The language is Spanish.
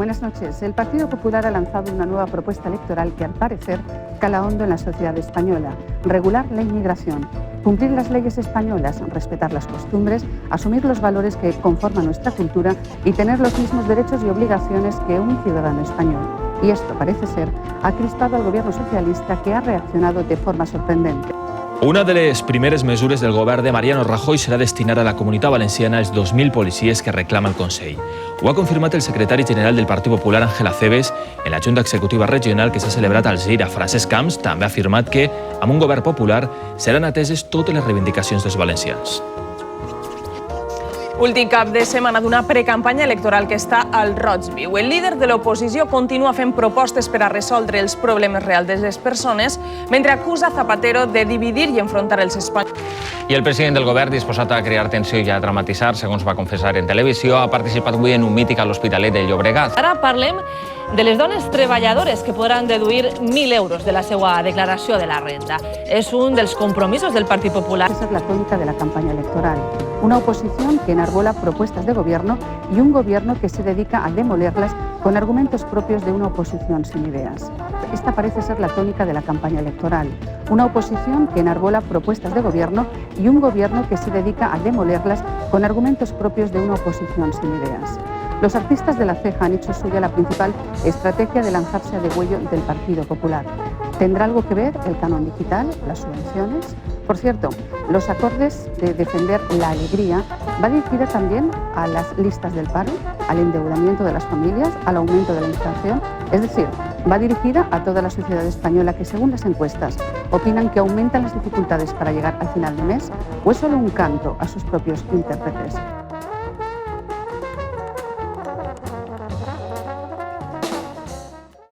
Buenas noches. El Partido Popular ha lanzado una nueva propuesta electoral que, al parecer, cala hondo en la sociedad española. Regular la inmigración, cumplir las leyes españolas, respetar las costumbres, asumir los valores que conforman nuestra cultura y tener los mismos derechos y obligaciones que un ciudadano español. Y esto, parece ser, ha crispado al gobierno socialista, que ha reaccionado de forma sorprendente. Una de les primeres mesures del govern de Mariano Rajoy serà destinar a la Comunitat Valenciana els 2.000 policies que reclama el Consell. Ho ha confirmat el secretari general del Partit Popular, Ángel Acebes, en la Junta Executiva Regional que s'ha celebrat al Gira. Francesc Camps també ha afirmat que, amb un govern popular, seran ateses totes les reivindicacions dels valencians. Últim cap de setmana d'una precampanya electoral que està al roig viu. El líder de l'oposició continua fent propostes per a resoldre els problemes reals de les persones, mentre acusa Zapatero de dividir i enfrontar els espanyols. I el president del govern, disposat a crear tensió i a dramatitzar, segons va confessar en televisió, ha participat avui en un míting a l'Hospitalet de Llobregat. Ara parlem de les dones treballadores que podran deduir 1.000 euros de la seva declaració de la renda. És un dels compromisos del Partit Popular. Esa es la tónica de la campaña electoral. Una oposición que enarbola propuestas de gobierno y un gobierno que se dedica a demolerlas con argumentos propios de una oposición sin ideas. Esta parece ser la tónica de la campaña electoral. Una oposición que enarbola propuestas de gobierno y un gobierno que se dedica a demolerlas con argumentos propios de una oposición sin ideas. Los artistas de la ceja han hecho suya la principal estrategia de lanzarse a degüello del Partido Popular. ¿Tendrá algo que ver el canon digital, las subvenciones? Por cierto, los acordes de defender la alegría va dirigida también a las listas del paro, al endeudamiento de las familias, al aumento de la inflación. Es decir, va dirigida a toda la sociedad española que, según las encuestas, opinan que aumentan las dificultades para llegar al final de mes, o es solo un canto a sus propios intérpretes.